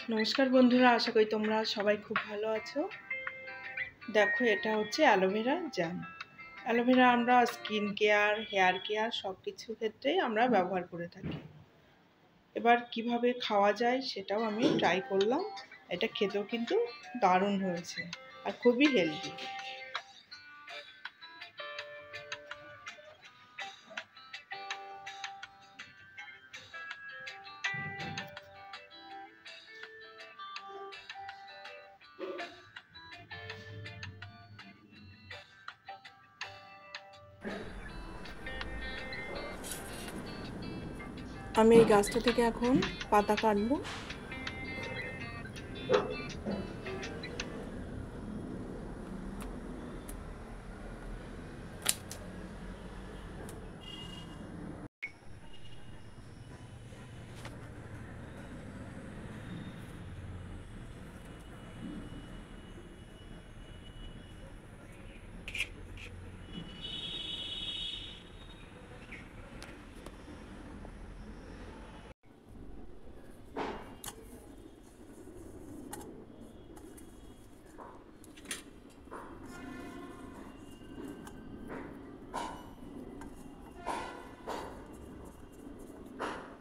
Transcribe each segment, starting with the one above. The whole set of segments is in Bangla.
নমস্কার বন্ধুরা, আশা করি তোমরা সবাই খুব ভালো আছো। দেখো, এটা হচ্ছে অ্যালোভেরা জ্যাম। অ্যালোভেরা আমরা স্কিন কেয়ার, হেয়ার কেয়ার সব কিছু ক্ষেত্রেই আমরা ব্যবহার করে থাকি। এবার কিভাবে খাওয়া যায় সেটাও আমি ট্রাই করলাম। এটা খেতেও কিন্তু দারুণ হয়েছে আর খুবই হেলদি। আমি এই গাছটা থেকে এখন পাতা কাটবো।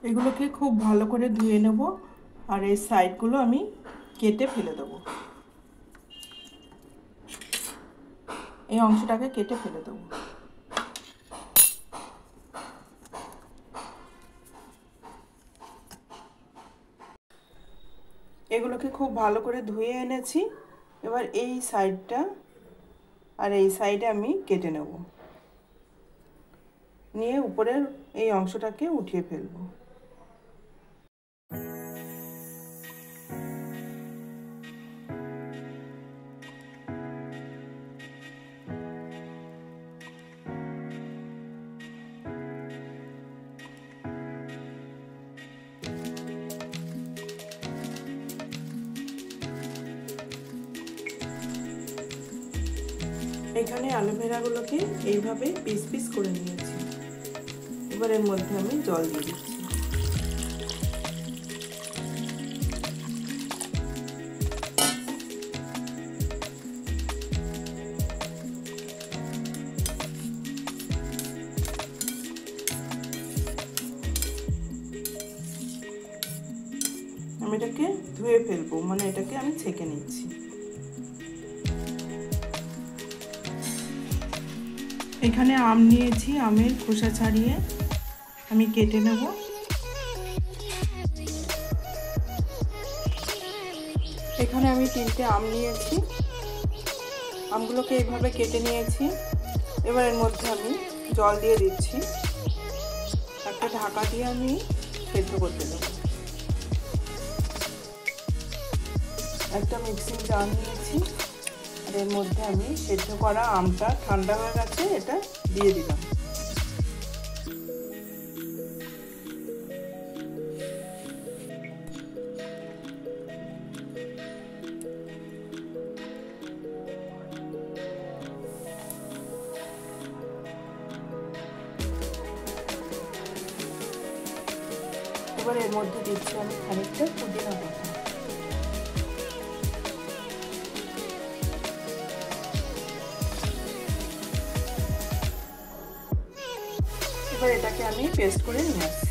এগুলোকে খুব ভালো করে ধুয়ে নেব আর এই সাইডগুলো আমি কেটে ফেলে দেবো। এই অংশটাকে কেটে ফেলে দেবো। এগুলোকে খুব ভালো করে ধুয়ে এনেছি। এবার এই সাইডটা আর এই সাইডে আমি কেটে নেব, নিয়ে উপরের এই অংশটাকে উঠিয়ে ফেলবো। এখানে অ্যালোভেরাগুলোকে এইভাবে পিস পিস করে নিয়েছি। এবার এর মধ্যে আমি জল দিয়ে দিচ্ছি। আমি এটাকে ধুয়ে ফেলবো, মানে এটাকে আমি ছেঁকে নিচ্ছি। এখানে আম নিয়েছি, আমের খোসা ছাড়িয়ে আমি কেটে নেব। এখানে আমি 3টে আম নিয়েছি, আমগুলোকে এইভাবে কেটে নিয়েছি। এবার এর মধ্যে আমি জল দিয়ে দিচ্ছি, একটা ঢাকা দিয়ে আমি সেদ্ধ করতে দেবো। একটা মিক্সিং জার নিয়েছি আর এর মধ্যে আমি সেদ্ধ করা আমটা ঠান্ডা হয়ে গেছে, এটা দিয়ে দিলাম। এবার এর মধ্যে দিচ্ছি আমি খানিকটা পুদিনা পাতা। এবার এটাকে আমি পেস্ট করে নিয়ে আসছি।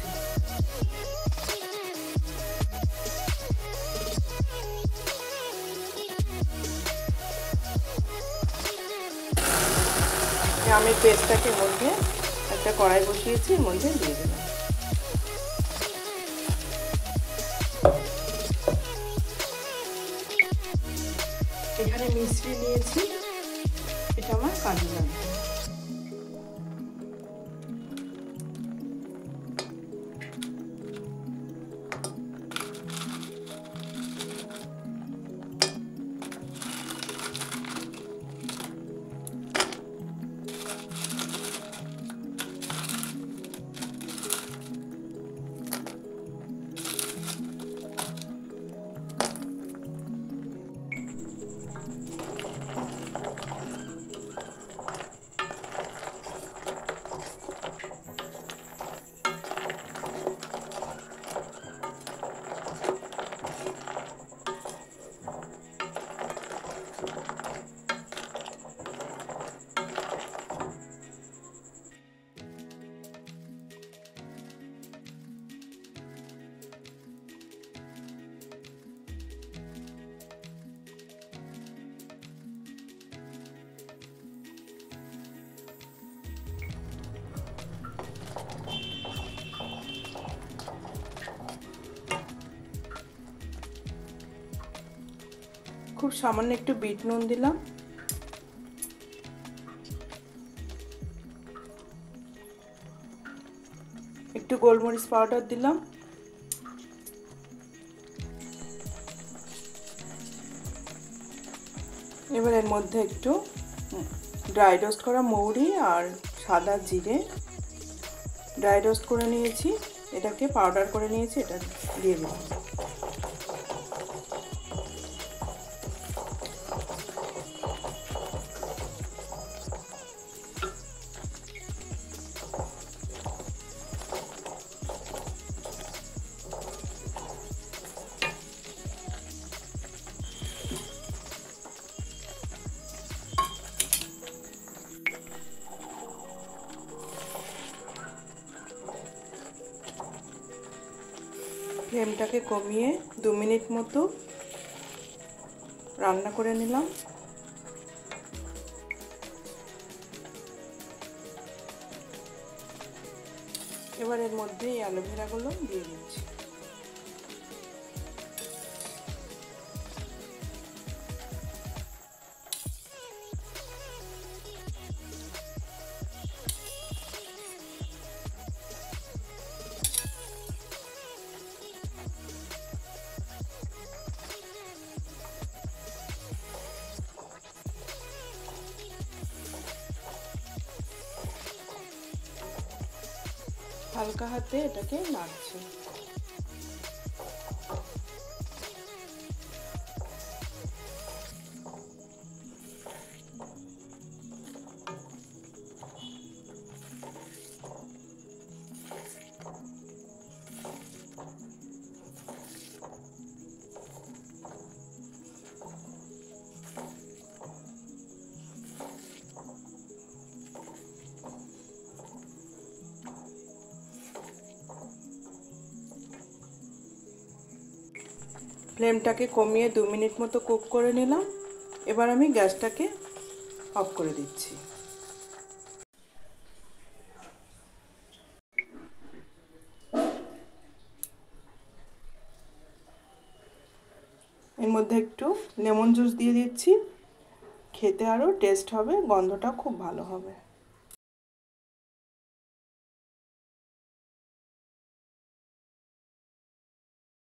আমি পেস্টটাকে মধ্যে একটা কড়াই বসিয়েছি, এর মধ্যে দিয়ে দিলাম। এখানে মিষ্টি নিয়েছি, এটা আমার কাজে লাগবে। খুব সামান্য একটু বিট নুন দিলাম, একটু গোলমরিচ পাউডার দিলাম, এবার এর মধ্যে একটু ড্রাই রোস্ট করা মৌরি আর সাদা জিরে ড্রাই রোস্ট করে নিয়েছি, এটাকে পাউডার করে নিয়েছি, এটা দিয়ে দিলাম। ফ্লেমটাকে কমিয়ে 2 মিনিট মতো রান্না করে নিলাম। এবার এর মধ্যে এই অ্যালোভেরাগুলো দিয়ে দিচ্ছি। হালকা হাতে এটাকে নাড়ছি। ফ্লেমটাকে কমিয়ে 2 মিনিট মতো কুক করে নিলাম। এবার আমি গ্যাসটাকে অফ করে দিচ্ছি। এর মধ্যে একটু লেমন জুস দিয়ে দিচ্ছি, খেতে আরও টেস্ট হবে, গন্ধটা খুব ভালো হবে।